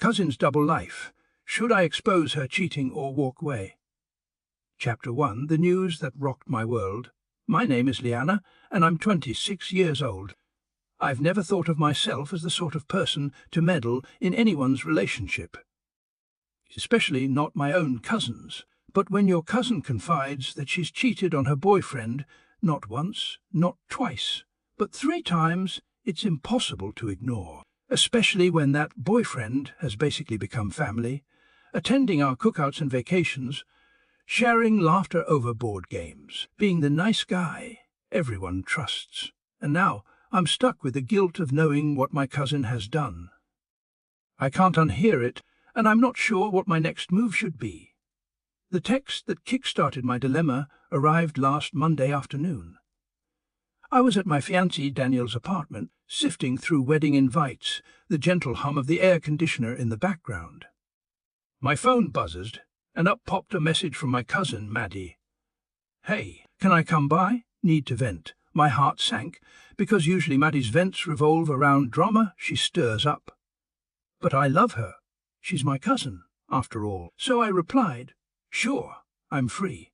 Cousin's double life. Should I expose her cheating or walk away? Chapter 1. The news that rocked my world. My name is Liana, and I'm 26 years old. I've never thought of myself as the sort of person to meddle in anyone's relationship, especially not my own cousin's. But when your cousin confides that she's cheated on her boyfriend, not once, not twice, but 3 times, it's impossible to ignore, especially when that boyfriend has basically become family, attending our cookouts and vacations, sharing laughter over board games, being the nice guy everyone trusts. And now I'm stuck with the guilt of knowing what my cousin has done. I can't unhear it, and I'm not sure what my next move should be. The text that kick-started my dilemma arrived last Monday afternoon. I was at my fiancé Daniel's apartment, sifting through wedding invites, the gentle hum of the air conditioner in the background. My phone buzzed, and up popped a message from my cousin Maddie. "Hey, can I come by? Need to vent." My heart sank, because usually Maddie's vents revolve around drama she stirs up. But I love her. She's my cousin, after all. So I replied, "Sure, I'm free."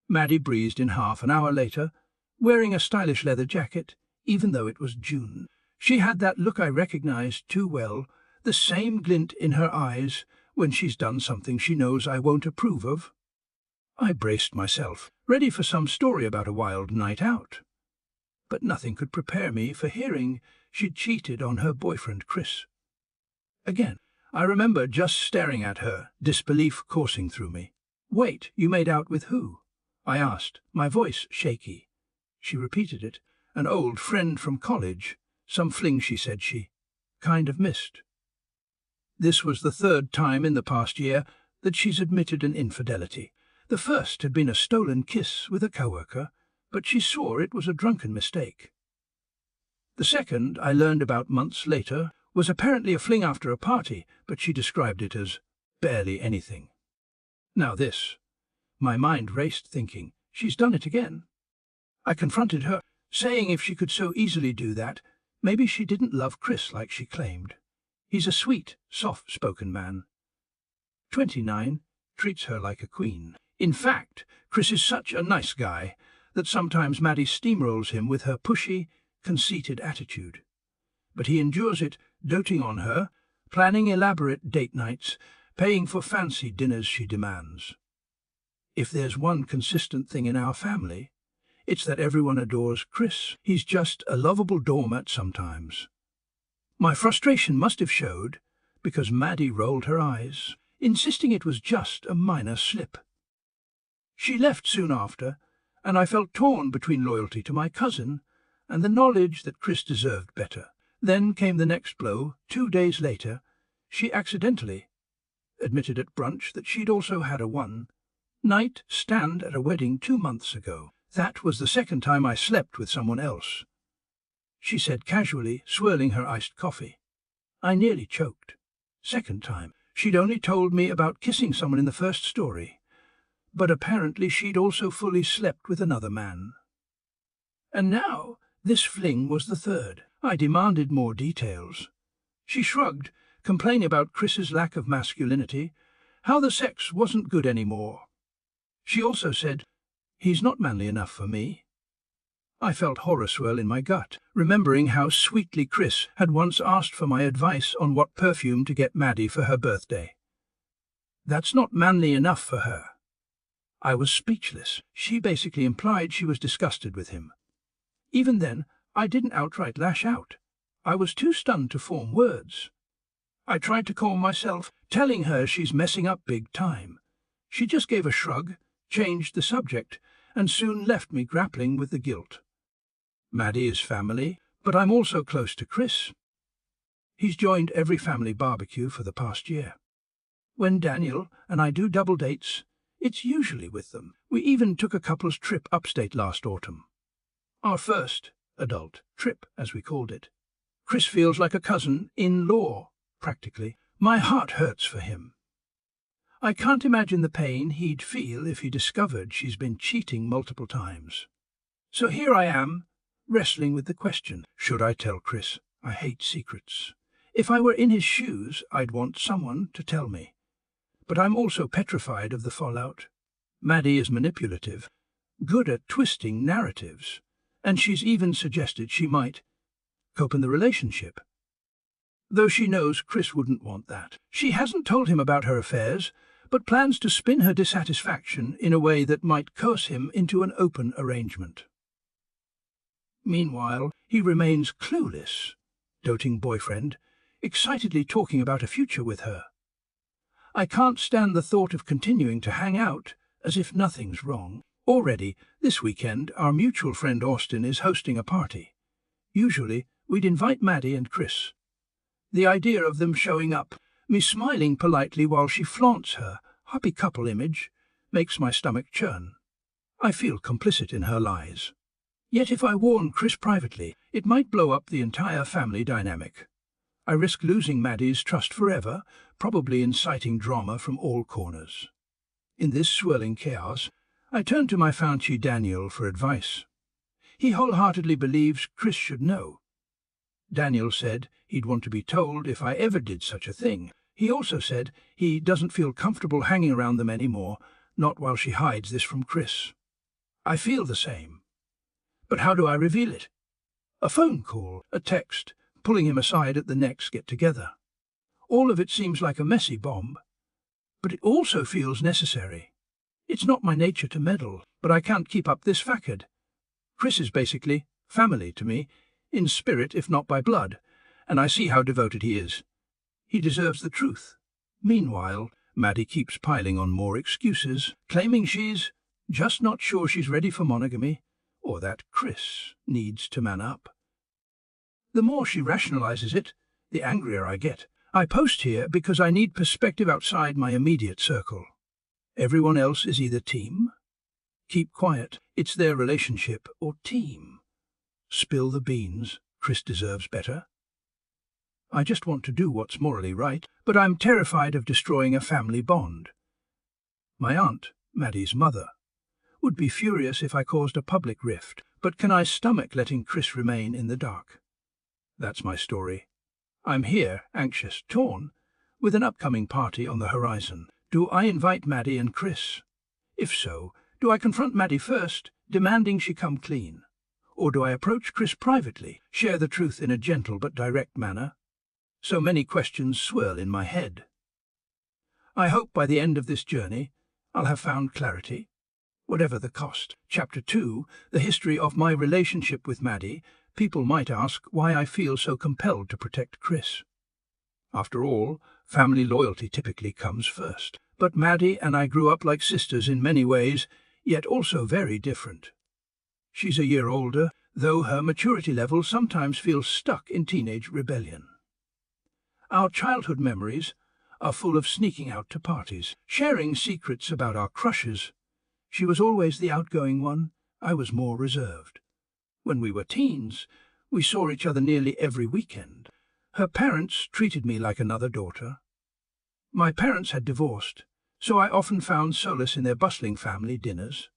Maddie breezed in half an hour later, wearing a stylish leather jacket, even though it was June. She had that look I recognized too well, the same glint in her eyes when she's done something she knows I won't approve of. I braced myself, ready for some story about a wild night out. But nothing could prepare me for hearing she'd cheated on her boyfriend Chris. Again, I remember just staring at her, disbelief coursing through me. "Wait, you made out with who?" I asked, my voice shaky. She repeated it. "An old friend from college. Some fling she said she kind of missed." This was the 3rd time in the past year that she's admitted an infidelity. The first had been a stolen kiss with a coworker, but she swore it was a drunken mistake. The second, I learned about months later, was apparently a fling after a party, but she described it as barely anything. Now this. My mind raced, thinking, she's done it again. I confronted her, saying if she could so easily do that, maybe she didn't love Chris like she claimed. He's a sweet, soft-spoken man. 29, treats her like a queen. In fact, Chris is such a nice guy that sometimes Maddie steamrolls him with her pushy, conceited attitude. But he endures it, doting on her, planning elaborate date nights, paying for fancy dinners she demands. If there's one consistent thing in our family, it's that everyone adores Chris. He's just a lovable doormat sometimes. My frustration must have showed, because Maddie rolled her eyes, insisting it was just a minor slip. She left soon after, and I felt torn between loyalty to my cousin and the knowledge that Chris deserved better. Then came the next blow. 2 days later, she accidentally admitted at brunch that she'd also had a one-night stand at a wedding 2 months ago. That was the 2nd time I slept with someone else, she said casually, swirling her iced coffee. I nearly choked. 2nd time. She'd only told me about kissing someone in the first story, but apparently she'd also fully slept with another man. And now, this fling was the 3rd. I demanded more details. She shrugged, complaining about Chris's lack of masculinity, how the sex wasn't good anymore. She also said, "He's not manly enough for me." I felt horror swirl in my gut, remembering how sweetly Chris had once asked for my advice on what perfume to get Maddie for her birthday. That's not manly enough for her. I was speechless. She basically implied she was disgusted with him. Even then, I didn't outright lash out. I was too stunned to form words. I tried to calm myself, telling her she's messing up big time. She just gave a shrug, changed the subject, and soon left me grappling with the guilt. Maddie is family, but I'm also close to Chris. He's joined every family barbecue for the past year. When Daniel and I do double dates, it's usually with them. We even took a couple's trip upstate last autumn. Our first adult trip, as we called it. Chris feels like a cousin-in-law, practically. My heart hurts for him. I can't imagine the pain he'd feel if he discovered she's been cheating multiple times. So here I am, wrestling with the question, should I tell Chris? I hate secrets. If I were in his shoes, I'd want someone to tell me. But I'm also petrified of the fallout. Maddie is manipulative, good at twisting narratives, and she's even suggested she might cope in the relationship. Though she knows Chris wouldn't want that. She hasn't told him about her affairs, but plans to spin her dissatisfaction in a way that might coerce him into an open arrangement. Meanwhile, he remains clueless, doting boyfriend, excitedly talking about a future with her. I can't stand the thought of continuing to hang out as if nothing's wrong. Already, this weekend, our mutual friend Austin is hosting a party. Usually, we'd invite Maddie and Chris. The idea of them showing up, me smiling politely while she flaunts her happy couple image, makes my stomach churn. I feel complicit in her lies. Yet if I warn Chris privately, it might blow up the entire family dynamic. I risk losing Maddie's trust forever, probably inciting drama from all corners. In this swirling chaos, I turn to my fiancé Daniel for advice. He wholeheartedly believes Chris should know. Daniel said he'd want to be told if I ever did such a thing. He also said he doesn't feel comfortable hanging around them anymore, not while she hides this from Chris. I feel the same. But how do I reveal it? A phone call, a text, pulling him aside at the next get-together. All of it seems like a messy bomb, but it also feels necessary. It's not my nature to meddle, but I can't keep up this facade. Chris is basically family to me, in spirit if not by blood, and I see how devoted he is. He deserves the truth. Meanwhile, Maddie keeps piling on more excuses, claiming she's just not sure she's ready for monogamy, or that Chris needs to man up. The more she rationalizes it, the angrier I get. I post here because I need perspective outside my immediate circle. Everyone else is either team, keep quiet, it's their relationship, or team, spill the beans, Chris deserves better. I just want to do what's morally right, but I'm terrified of destroying a family bond. My aunt, Maddie's mother, would be furious if I caused a public rift, but can I stomach letting Chris remain in the dark? That's my story. I'm here, anxious, torn, with an upcoming party on the horizon. Do I invite Maddie and Chris? If so, do I confront Maddie first, demanding she come clean? Or do I approach Chris privately, share the truth in a gentle but direct manner? So many questions swirl in my head. I hope by the end of this journey, I'll have found clarity, whatever the cost. Chapter 2, the history of my relationship with Maddie. People might ask why I feel so compelled to protect Chris. After all, family loyalty typically comes first. But Maddie and I grew up like sisters in many ways, yet also very different. She's a year older, though her maturity level sometimes feels stuck in teenage rebellion. Our childhood memories are full of sneaking out to parties, sharing secrets about our crushes. She was always the outgoing one, I was more reserved. When we were teens, we saw each other nearly every weekend. Her parents treated me like another daughter. My parents had divorced, so I often found solace in their bustling family dinners.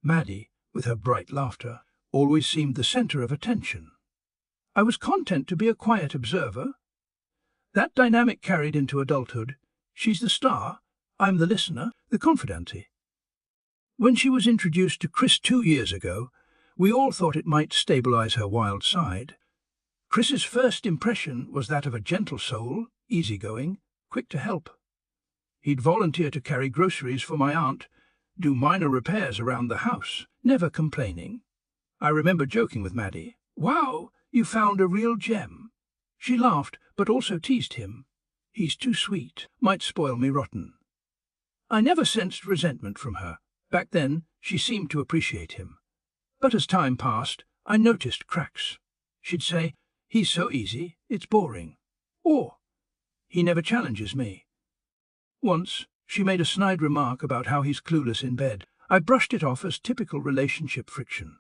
Maddie, with her bright laughter, always seemed the center of attention. I was content to be a quiet observer. That dynamic carried into adulthood. She's the star, I'm the listener, the confidante. When she was introduced to Chris 2 years ago, we all thought it might stabilize her wild side. Chris's first impression was that of a gentle soul, easygoing, quick to help. He'd volunteer to carry groceries for my aunt, do minor repairs around the house, never complaining. I remember joking with Maddie, "Wow, you found a real gem." She laughed, but also teased him. "He's too sweet, might spoil me rotten." I never sensed resentment from her. Back then, she seemed to appreciate him. But as time passed, I noticed cracks. She'd say, "He's so easy, it's boring." Or, "He never challenges me." Once, she made a snide remark about how he's clueless in bed. I brushed it off as typical relationship friction.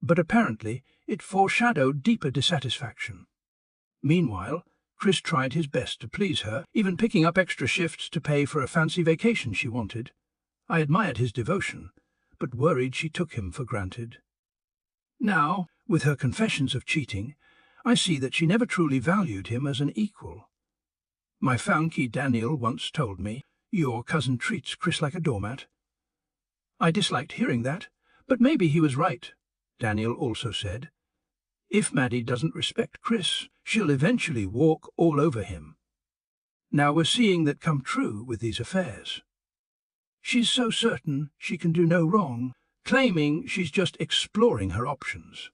But apparently, it foreshadowed deeper dissatisfaction. Meanwhile, Chris tried his best to please her, even picking up extra shifts to pay for a fancy vacation she wanted. I admired his devotion, but worried she took him for granted. Now, with her confessions of cheating, I see that she never truly valued him as an equal. My fiancé Daniel once told me, "Your cousin treats Chris like a doormat." I disliked hearing that, but maybe he was right. Daniel also said, "If Maddie doesn't respect Chris, she'll eventually walk all over him." Now we're seeing that come true with these affairs. She's so certain she can do no wrong, claiming she's just exploring her options.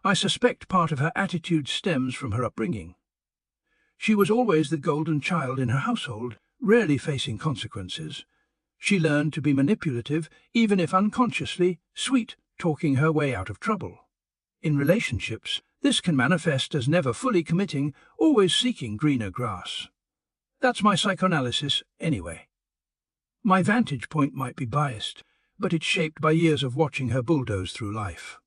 I suspect part of her attitude stems from her upbringing. She was always the golden child in her household, rarely facing consequences. She learned to be manipulative, even if unconsciously, sweet-talking her way out of trouble. In relationships, this can manifest as never fully committing, always seeking greener grass. That's my psychoanalysis, anyway. My vantage point might be biased, but it's shaped by years of watching her bulldoze through life.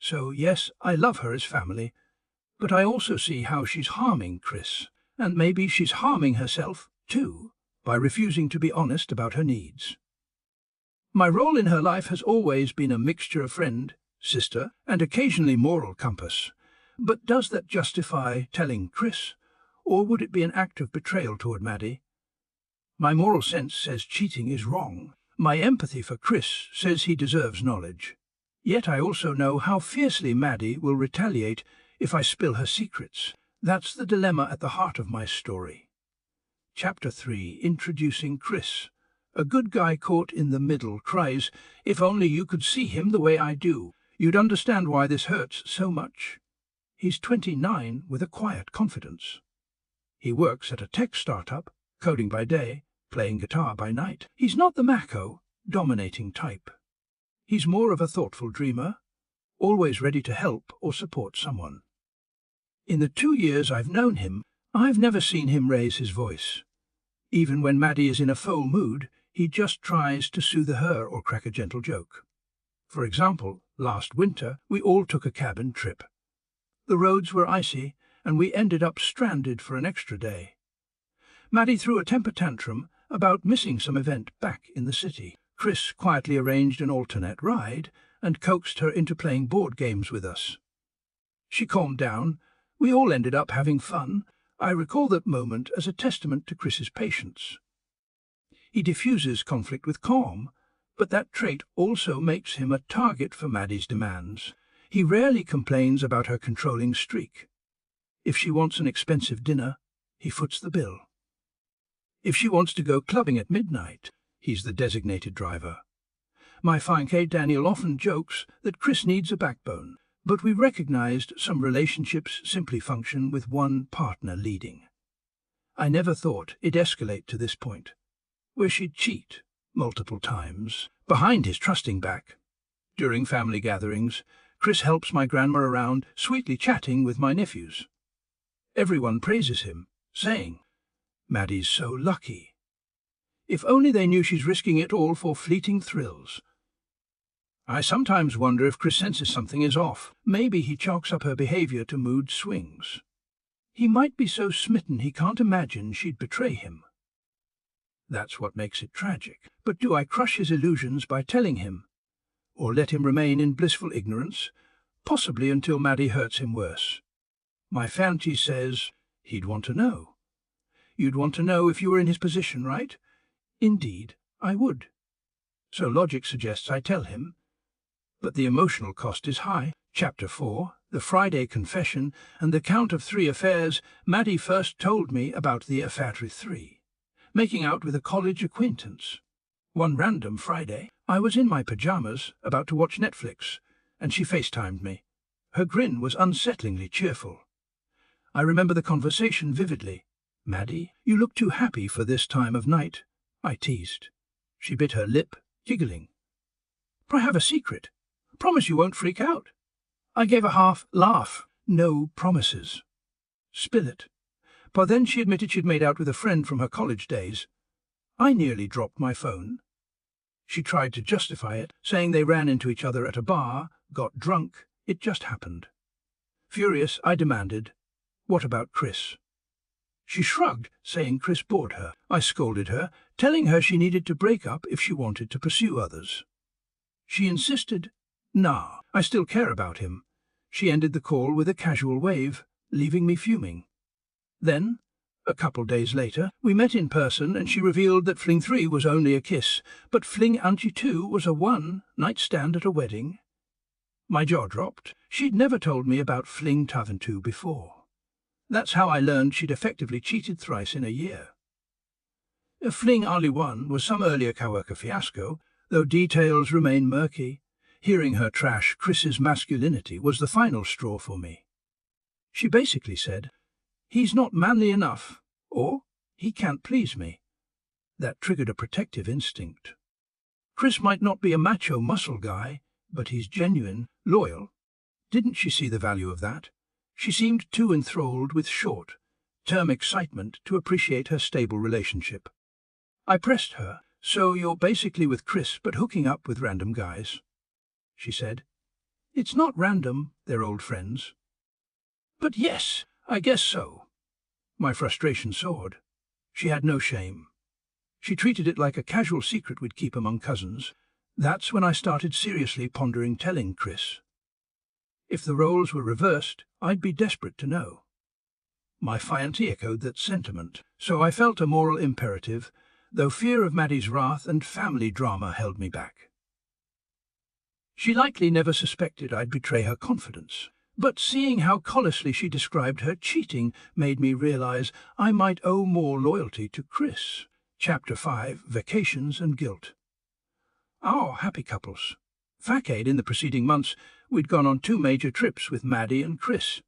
So, yes, I love her as family, but I also see how she's harming Chris, and maybe she's harming herself, too, by refusing to be honest about her needs. My role in her life has always been a mixture of friend, sister, and occasionally moral compass. But does that justify telling Chris, or would it be an act of betrayal toward Maddie? My moral sense says cheating is wrong. My empathy for Chris says he deserves knowledge. Yet I also know how fiercely Maddie will retaliate if I spill her secrets. That's the dilemma at the heart of my story. Chapter 3, Introducing Chris. A good guy caught in the middle cries, "If only you could see him the way I do, you'd understand why this hurts so much." He's 29 with a quiet confidence. He works at a tech startup, coding by day, playing guitar by night. He's not the macho, dominating type. He's more of a thoughtful dreamer, always ready to help or support someone. In the 2 years I've known him, I've never seen him raise his voice. Even when Maddie is in a foul mood, he just tries to soothe her or crack a gentle joke. For example, last winter, we all took a cabin trip. The roads were icy, and we ended up stranded for an extra day. Maddie threw a temper tantrum about missing some event back in the city. Chris quietly arranged an alternate ride and coaxed her into playing board games with us. She calmed down. We all ended up having fun. I recall that moment as a testament to Chris's patience. He diffuses conflict with calm, but that trait also makes him a target for Maddie's demands. He rarely complains about her controlling streak. If she wants an expensive dinner, he foots the bill. If she wants to go clubbing at midnight, he's the designated driver. My fiancé Daniel often jokes that Chris needs a backbone, but we recognized some relationships simply function with one partner leading. I never thought it'd escalate to this point, where she'd cheat multiple times behind his trusting back. During family gatherings, Chris helps my grandma around, sweetly chatting with my nephews. Everyone praises him, saying, "Maddie's so lucky." If only they knew she's risking it all for fleeting thrills. I sometimes wonder if Chris senses something is off. Maybe he chalks up her behavior to mood swings. He might be so smitten he can't imagine she'd betray him. That's what makes it tragic. But do I crush his illusions by telling him? Or let him remain in blissful ignorance, possibly until Maddie hurts him worse? My fiancé says he'd want to know. You'd want to know if you were in his position, right? Indeed, I would. So logic suggests I tell him. But the emotional cost is high. Chapter 4, The Friday Confession and the Count of 3 Affairs. Maddie first told me about the affair 3, making out with a college acquaintance. One random Friday, I was in my pajamas, about to watch Netflix, and she FaceTimed me. Her grin was unsettlingly cheerful. I remember the conversation vividly. "Maddie, you look too happy for this time of night," I teased. She bit her lip, giggling. "But I have a secret. Promise you won't freak out." I gave a half laugh. No promises. Spill it. But then she admitted she'd made out with a friend from her college days. I nearly dropped my phone. She tried to justify it, saying they ran into each other at a bar, got drunk, it just happened. Furious, I demanded, "What about Chris?" She shrugged, saying Chris bored her. I scolded her, telling her she needed to break up if she wanted to pursue others. She insisted, "Nah, I still care about him." She ended the call with a casual wave, leaving me fuming. Then, a couple days later, we met in person and she revealed that fling 3 was only a kiss, but fling ante 2 was a one-night stand at a wedding. My jaw dropped. She'd never told me about fling taven 2 before. That's how I learned she'd effectively cheated thrice in a year. Fling Ali 1 was some earlier coworker fiasco, though details remain murky. Hearing her trash Chris's masculinity was the final straw for me. She basically said, "He's not manly enough," or "He can't please me." That triggered a protective instinct. Chris might not be a macho muscle guy, but he's genuine, loyal. Didn't she see the value of that? She seemed too enthralled with short-term excitement to appreciate her stable relationship. I pressed her. "So you're basically with Chris but hooking up with random guys?" She said. "It's not random, they're old friends." "But yes, I guess so." My frustration soared. She had no shame. She treated it like a casual secret we'd keep among cousins. That's when I started seriously pondering telling Chris. If the roles were reversed, I'd be desperate to know. My fiancé echoed that sentiment, so I felt a moral imperative, though fear of Maddie's wrath and family drama held me back. She likely never suspected I'd betray her confidence, but seeing how callously she described her cheating made me realize I might owe more loyalty to Chris. Chapter 5, Vacations and Guilt. Our happy couples. Facade in the preceding months, we'd gone on 2 major trips with Maddie and Chris.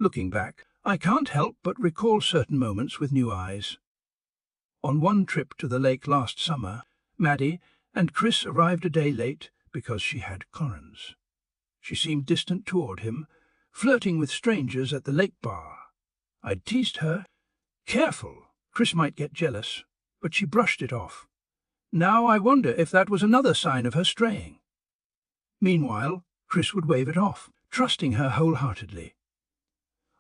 Looking back, I can't help but recall certain moments with new eyes. On one trip to the lake last summer, Maddie and Chris arrived a day late because she had corns. She seemed distant toward him, flirting with strangers at the lake bar. I'd teased her. Careful, Chris might get jealous, but she brushed it off. Now I wonder if that was another sign of her straying. Meanwhile, Chris would wave it off, trusting her wholeheartedly.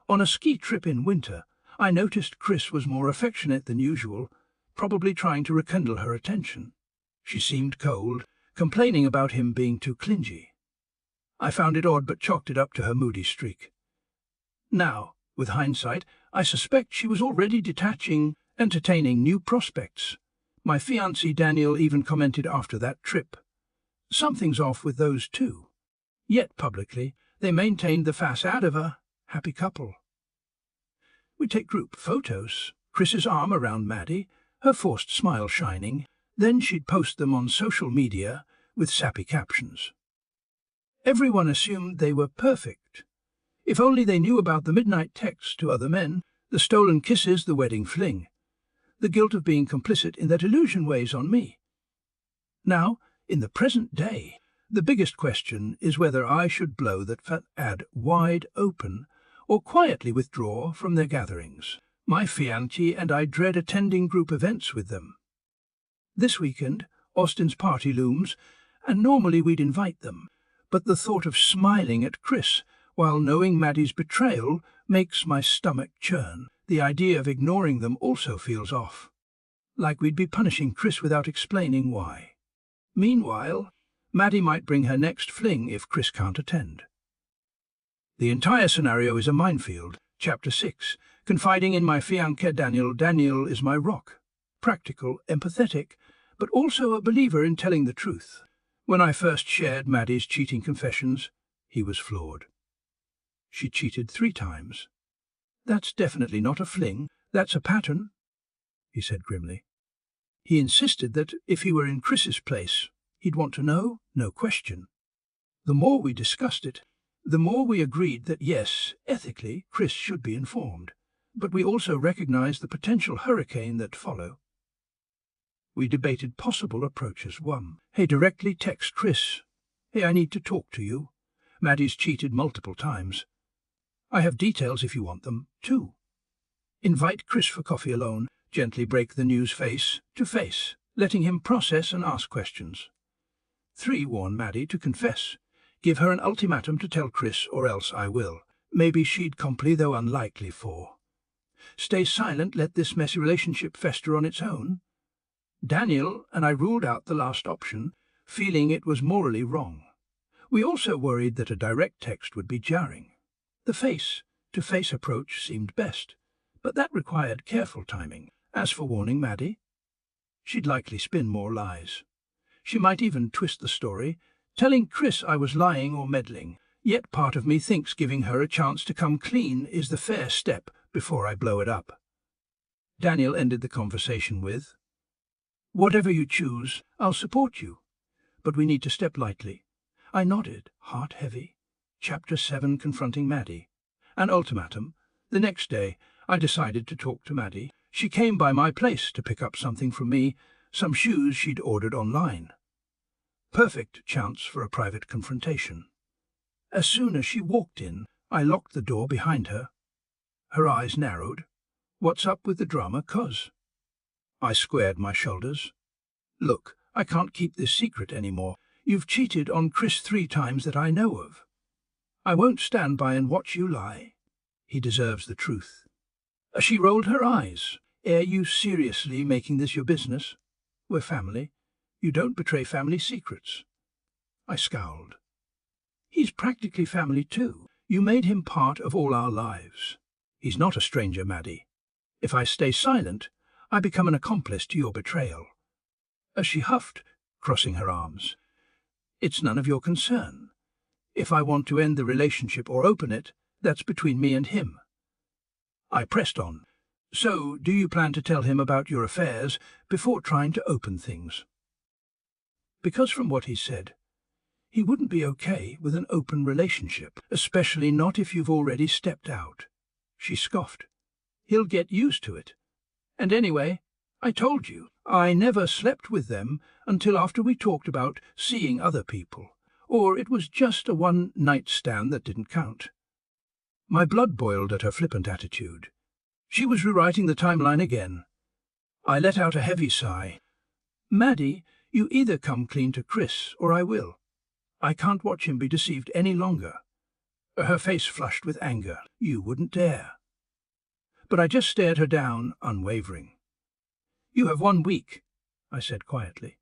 On a ski trip in winter, I noticed Chris was more affectionate than usual, probably trying to rekindle her attention. She seemed cold, complaining about him being too clingy. I found it odd but chalked it up to her moody streak. Now, with hindsight, I suspect she was already detaching, entertaining new prospects. My fiancé Daniel even commented after that trip. Something's off with those two. Yet publicly, they maintained the facade of a happy couple. We'd take group photos, Chris's arm around Maddie, her forced smile shining. Then she'd post them on social media with sappy captions. Everyone assumed they were perfect. If only they knew about the midnight texts to other men, the stolen kisses, the wedding fling. The guilt of being complicit in that illusion weighs on me. Now, in the present day, the biggest question is whether I should blow that facade wide open or quietly withdraw from their gatherings. My fiancé and I dread attending group events with them. This weekend, Austin's party looms, and normally we'd invite them, but the thought of smiling at Chris while knowing Maddie's betrayal makes my stomach churn. The idea of ignoring them also feels off, like we'd be punishing Chris without explaining why. Meanwhile, Maddie might bring her next fling if Chris can't attend. The entire scenario is a minefield. Chapter 6. Confiding in my fiancé Daniel. Daniel is my rock. Practical, empathetic, but also a believer in telling the truth. When I first shared Maddie's cheating confessions, he was floored. She cheated 3 times. "That's definitely not a fling, that's a pattern," he said grimly. He insisted that if he were in Chris's place, he'd want to know, no question. The more we discussed it, the more we agreed that yes, ethically, Chris should be informed, but we also recognized the potential hurricane that follow. We debated possible approaches. 1. Hey, directly text Chris. "Hey, I need to talk to you. Maddie's cheated multiple times. I have details if you want them." 2. Invite Chris for coffee alone. Gently break the news face to face, letting him process and ask questions. 3. Warn Maddie to confess. Give her an ultimatum to tell Chris or else I will. Maybe she'd comply, though unlikely. 4. Stay silent, let this messy relationship fester on its own. Daniel and I ruled out the last option, feeling it was morally wrong. We also worried that a direct text would be jarring. The face-to-face approach seemed best, but that required careful timing. As for warning Maddie, she'd likely spin more lies. She might even twist the story, telling Chris I was lying or meddling. Yet part of me thinks giving her a chance to come clean is the fair step before I blow it up. Daniel ended the conversation with, "Whatever you choose, I'll support you. But we need to step lightly." I nodded, heart heavy. Chapter 7, Confronting Maddie. An ultimatum. The next day, I decided to talk to Maddie. She came by my place to pick up something from me, some shoes she'd ordered online. Perfect chance for a private confrontation. As soon as she walked in, I locked the door behind her. Her eyes narrowed. "What's up with the drama, cuz?" I squared my shoulders. "Look, I can't keep this secret anymore. You've cheated on Chris 3 times that I know of. I won't stand by and watch you lie. He deserves the truth." She rolled her eyes. "Are you seriously making this your business? We're family. You don't betray family secrets." I scowled. "He's practically family too. You made him part of all our lives. He's not a stranger, Maddie. If I stay silent, I become an accomplice to your betrayal." As she huffed, crossing her arms, "It's none of your concern. If I want to end the relationship or open it, that's between me and him." I pressed on. "So, do you plan to tell him about your affairs before trying to open things?" Because from what he said, he wouldn't be okay with an open relationship, especially not if you've already stepped out. She scoffed. "He'll get used to it. And anyway, I told you, I never slept with them until after we talked about seeing other people, or it was just a one-night stand that didn't count." My blood boiled at her flippant attitude. She was rewriting the timeline again. I let out a heavy sigh. "Maddie, you either come clean to Chris or I will. I can't watch him be deceived any longer." Her face flushed with anger. "You wouldn't dare." But I just stared her down, unwavering. "You have 1 week," I said quietly.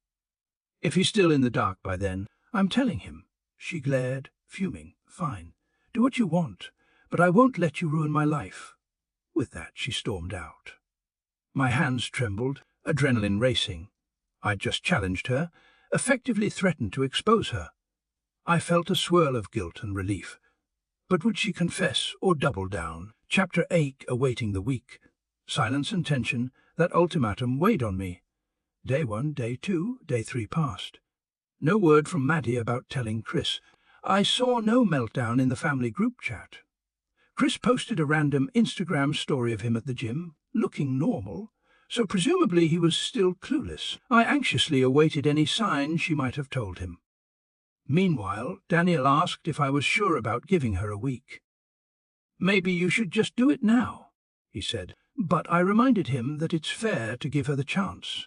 "If he's still in the dark by then, I'm telling him." She glared, fuming. "Fine, do what you want, but I won't let you ruin my life." With that, she stormed out. My hands trembled, adrenaline racing. I'd just challenged her, effectively threatened to expose her. I felt a swirl of guilt and relief. But would she confess or double down? Chapter 8, Awaiting the Week. Silence and tension, that ultimatum weighed on me. Day 1, Day 2, Day 3 passed. No word from Maddie about telling Chris. I saw no meltdown in the family group chat. Chris posted a random Instagram story of him at the gym, looking normal, so presumably he was still clueless. I anxiously awaited any sign she might have told him. Meanwhile, Daniel asked if I was sure about giving her a week. "Maybe you should just do it now," he said, but I reminded him that it's fair to give her the chance.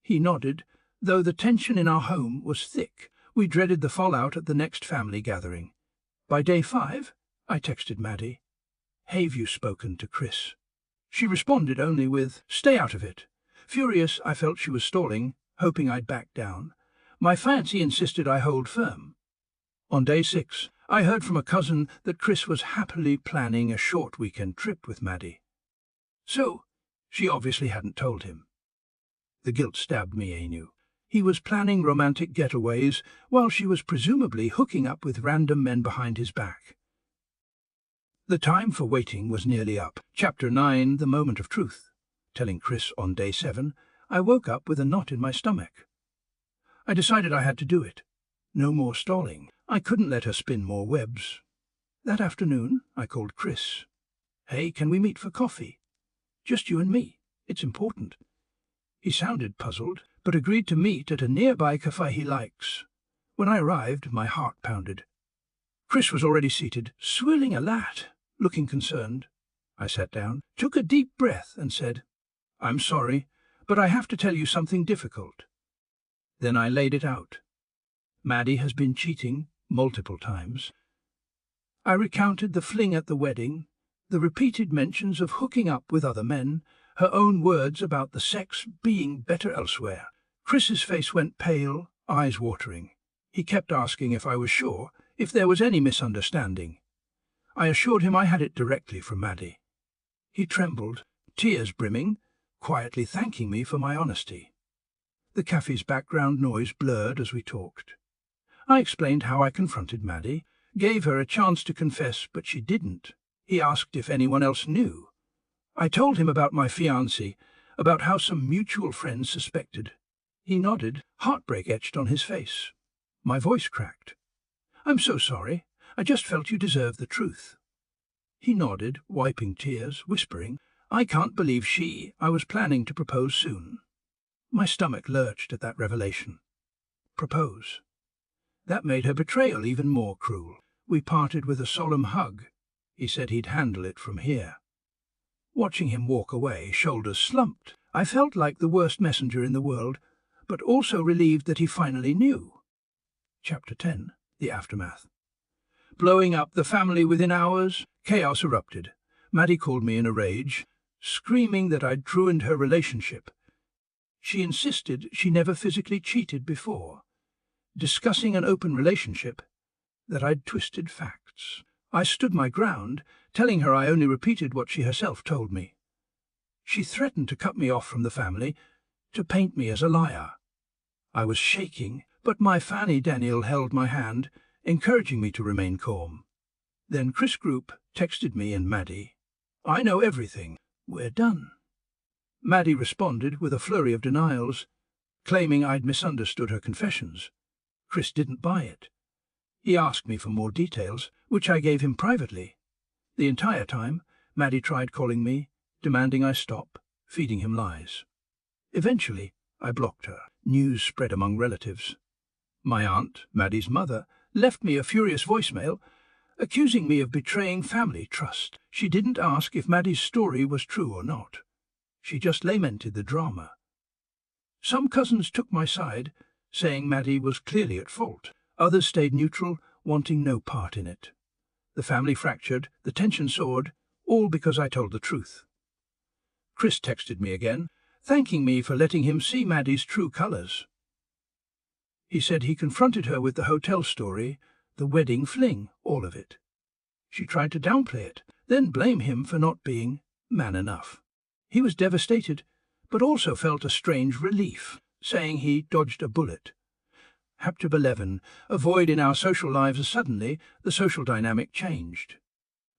He nodded, though the tension in our home was thick. We dreaded the fallout at the next family gathering. By day 5, I texted Maddie, "Have you spoken to Chris?" She responded only with, "Stay out of it." Furious, I felt she was stalling, hoping I'd back down. My fiancé insisted I hold firm. On day 6, I heard from a cousin that Chris was happily planning a short weekend trip with Maddie. So, she obviously hadn't told him. The guilt stabbed me anew. He was planning romantic getaways while she was presumably hooking up with random men behind his back. The time for waiting was nearly up. Chapter 9, The Moment of Truth. Telling Chris on day 7, I woke up with a knot in my stomach. I decided I had to do it. No more stalling. I couldn't let her spin more webs. That afternoon, I called Chris. "Hey, can we meet for coffee? Just you and me. It's important." He sounded puzzled, but agreed to meet at a nearby cafe he likes. When I arrived, my heart pounded. Chris was already seated, swilling a lat, looking concerned. I sat down, took a deep breath, and said, "I'm sorry, but I have to tell you something difficult." Then I laid it out. Maddie has been cheating multiple times. I recounted the fling at the wedding, the repeated mentions of hooking up with other men, her own words about the sex being better elsewhere. Chris's face went pale, eyes watering. He kept asking if I was sure, if there was any misunderstanding. I assured him I had it directly from Maddie. He trembled, tears brimming, quietly thanking me for my honesty. The cafe's background noise blurred as we talked. I explained how I confronted Maddie, gave her a chance to confess, but she didn't. He asked if anyone else knew. I told him about my fiancé, about how some mutual friends suspected. He nodded, heartbreak etched on his face. My voice cracked. "I'm so sorry. I just felt you deserved the truth." He nodded, wiping tears, whispering, "I can't believe I was planning to propose soon." My stomach lurched at that revelation. Propose. That made her betrayal even more cruel. We parted with a solemn hug. He said he'd handle it from here. Watching him walk away, shoulders slumped, I felt like the worst messenger in the world, but also relieved that he finally knew. Chapter 10. The Aftermath. Blowing up the family within hours, chaos erupted. Maddie called me in a rage, screaming that I'd ruined her relationship. She insisted she never physically cheated before, discussing an open relationship, that I'd twisted facts. I stood my ground, telling her I only repeated what she herself told me. She threatened to cut me off from the family, to paint me as a liar. I was shaking, but my Fanny Daniel held my hand, encouraging me to remain calm. Then Chris Group texted me and Maddie. "I know everything. We're done." Maddie responded with a flurry of denials, claiming I'd misunderstood her confessions. Chris didn't buy it. He asked me for more details, which I gave him privately. The entire time, Maddie tried calling me, demanding I stop, feeding him lies. Eventually, I blocked her. News spread among relatives. My aunt, Maddie's mother, left me a furious voicemail, accusing me of betraying family trust. She didn't ask if Maddie's story was true or not. She just lamented the drama. Some cousins took my side, saying Maddie was clearly at fault. Others stayed neutral, wanting no part in it. The family fractured, the tension soared, all because I told the truth. Chris texted me again, thanking me for letting him see Maddie's true colours. He said he confronted her with the hotel story, the wedding fling, all of it. She tried to downplay it, then blame him for not being man enough. He was devastated, but also felt a strange relief, saying he dodged a bullet. Chapter 11. A void in our social lives. Suddenly, the social dynamic changed.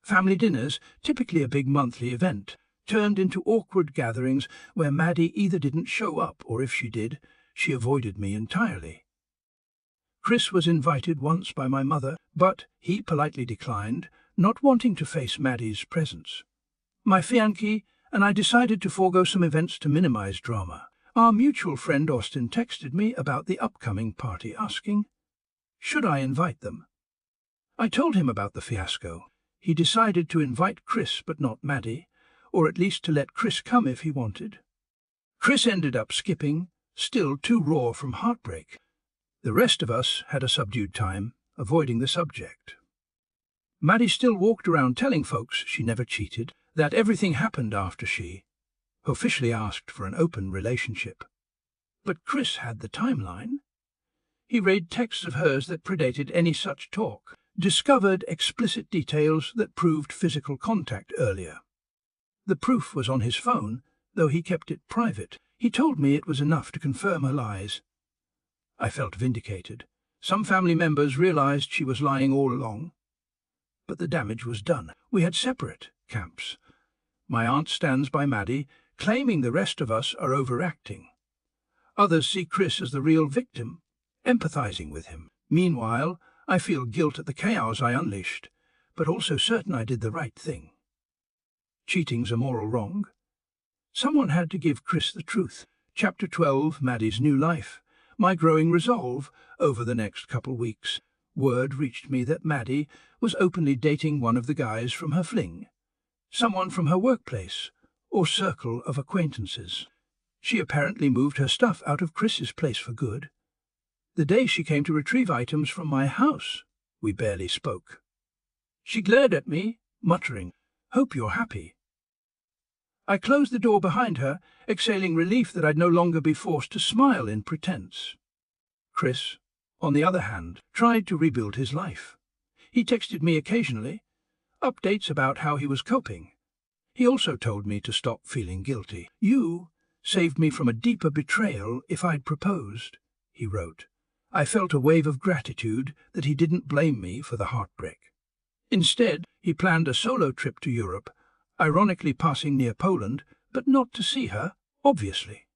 Family dinners, typically a big monthly event, turned into awkward gatherings where Maddie either didn't show up or if she did, she avoided me entirely. Chris was invited once by my mother, but he politely declined, not wanting to face Maddie's presence. My fiancé and I decided to forego some events to minimize drama. Our mutual friend Austin texted me about the upcoming party, asking, should I invite them? I told him about the fiasco. He decided to invite Chris but not Maddie, or at least to let Chris come if he wanted. Chris ended up skipping, still too raw from heartbreak. The rest of us had a subdued time, avoiding the subject. Maddie still walked around telling folks she never cheated, that everything happened after she officially asked for an open relationship. But Chris had the timeline. He read texts of hers that predated any such talk, discovered explicit details that proved physical contact earlier. The proof was on his phone, though he kept it private. He told me it was enough to confirm her lies. I felt vindicated. Some family members realized she was lying all along. But the damage was done. We had separate camps. My aunt stands by Maddie, claiming the rest of us are overacting. Others see Chris as the real victim, empathizing with him. Meanwhile, I feel guilt at the chaos I unleashed, but also certain I did the right thing. Cheating's a moral wrong. Someone had to give Chris the truth. Chapter 12. Maddie's new life. My growing resolve over the next couple weeks. Word reached me that Maddie was openly dating one of the guys from her fling, someone from her workplace or circle of acquaintances. She apparently moved her stuff out of Chris's place for good. The day she came to retrieve items from my house, we barely spoke. She glared at me, muttering, "Hope you're happy." I closed the door behind her, exhaling relief that I'd no longer be forced to smile in pretense. Chris, on the other hand, tried to rebuild his life. He texted me occasionally, updates about how he was coping. He also told me to stop feeling guilty. "You saved me from a deeper betrayal if I'd proposed," he wrote. I felt a wave of gratitude that he didn't blame me for the heartbreak. Instead, he planned a solo trip to Europe, ironically passing near Poland, but not to see her, obviously.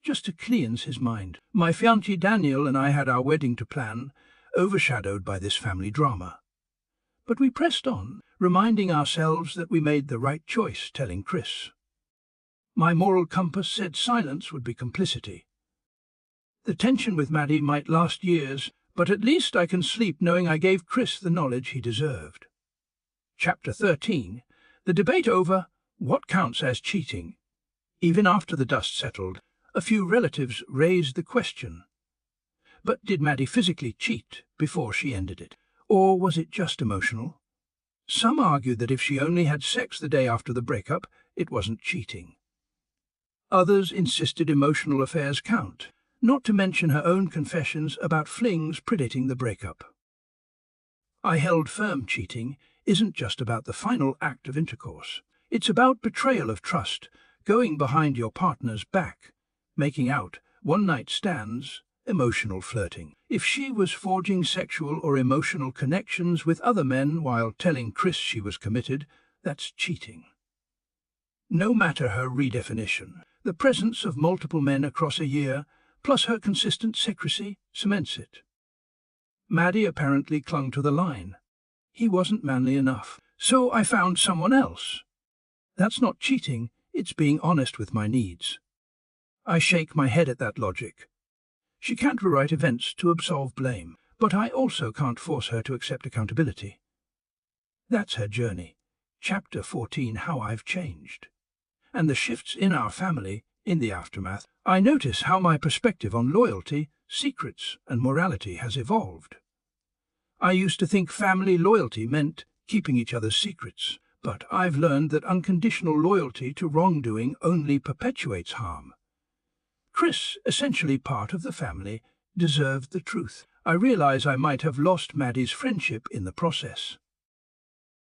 Just to cleanse his mind. My fiancé Daniel and I had our wedding to plan, overshadowed by this family drama. But we pressed on, reminding ourselves that we made the right choice telling Chris. My moral compass said silence would be complicity. The tension with Maddie might last years, but at least I can sleep knowing I gave Chris the knowledge he deserved. Chapter 13. The debate over what counts as cheating. Even after the dust settled, a few relatives raised the question. But did Maddie physically cheat before she ended it? Or was it just emotional? Some argued that if she only had sex the day after the breakup, it wasn't cheating. Others insisted emotional affairs count, not to mention her own confessions about flings predating the breakup. I held firm cheating isn't just about the final act of intercourse. It's about betrayal of trust, going behind your partner's back, making out, one-night stands, emotional flirting. If she was forging sexual or emotional connections with other men while telling Chris she was committed, that's cheating. No matter her redefinition, the presence of multiple men across a year, plus her consistent secrecy, cements it. Maddie apparently clung to the line. He wasn't manly enough, so I found someone else. That's not cheating, it's being honest with my needs. I shake my head at that logic. She can't rewrite events to absolve blame, but I also can't force her to accept accountability. That's her journey. Chapter 14, How I've Changed. And the shifts in our family, in the aftermath, I notice how my perspective on loyalty, secrets, and morality has evolved. I used to think family loyalty meant keeping each other's secrets, but I've learned that unconditional loyalty to wrongdoing only perpetuates harm. Chris, essentially part of the family, deserved the truth. I realize I might have lost Maddie's friendship in the process.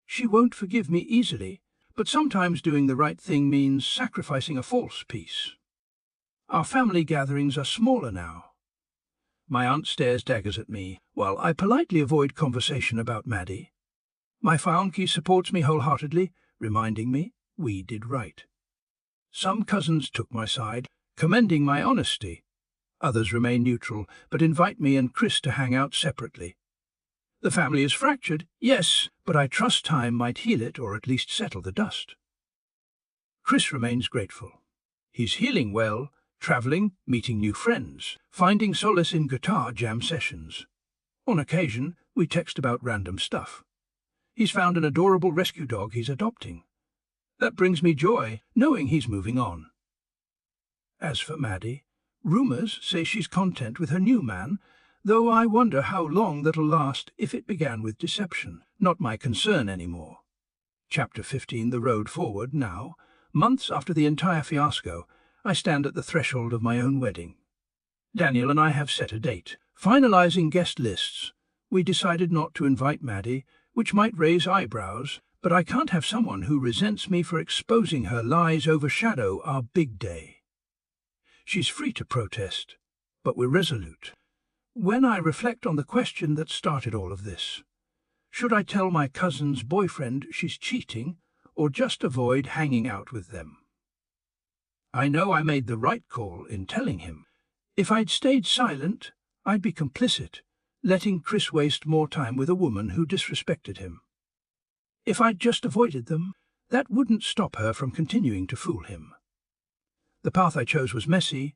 She won't forgive me easily, but sometimes doing the right thing means sacrificing a false peace. Our family gatherings are smaller now. My aunt stares daggers at me, while I politely avoid conversation about Maddie. My fiancé supports me wholeheartedly, reminding me we did right. Some cousins took my side, commending my honesty. Others remain neutral, but invite me and Chris to hang out separately. The family is fractured, yes, but I trust time might heal it or at least settle the dust. Chris remains grateful. He's healing well, traveling, meeting new friends, finding solace in guitar jam sessions. On occasion, we text about random stuff. He's found an adorable rescue dog he's adopting. That brings me joy, knowing he's moving on. As for Maddie, rumors say she's content with her new man, though I wonder how long that'll last if it began with deception. Not my concern anymore. Chapter 15, The Road Forward. Now, months after the entire fiasco, I stand at the threshold of my own wedding. Daniel and I have set a date. Finalizing guest lists. We decided not to invite Maddie, which might raise eyebrows, but I can't have someone who resents me for exposing her lies overshadow our big day. She's free to protest, but we're resolute. When I reflect on the question that started all of this, should I tell my cousin's boyfriend she's cheating, or just avoid hanging out with them? I know I made the right call in telling him. If I'd stayed silent, I'd be complicit, letting Chris waste more time with a woman who disrespected him. If I'd just avoided them, that wouldn't stop her from continuing to fool him. The path I chose was messy,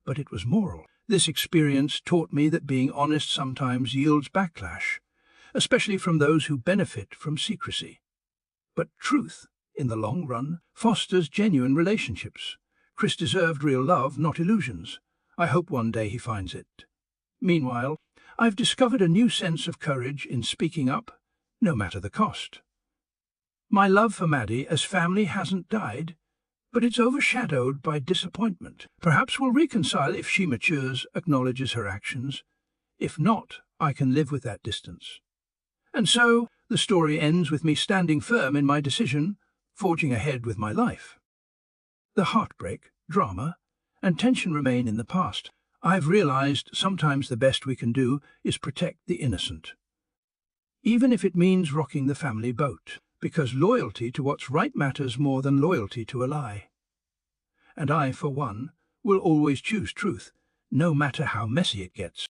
but it was moral. This experience taught me that being honest sometimes yields backlash, especially from those who benefit from secrecy. But truth, in the long run, fosters genuine relationships. Chris deserved real love, not illusions. I hope one day he finds it. Meanwhile, I've discovered a new sense of courage in speaking up, no matter the cost. My love for Maddie as family hasn't died, but it's overshadowed by disappointment. Perhaps we'll reconcile if she matures, acknowledges her actions. If not, I can live with that distance. And so, the story ends with me standing firm in my decision, forging ahead with my life. The heartbreak, drama, and tension remain in the past. I've realized sometimes the best we can do is protect the innocent, even if it means rocking the family boat, because loyalty to what's right matters more than loyalty to a lie. And I, for one, will always choose truth, no matter how messy it gets.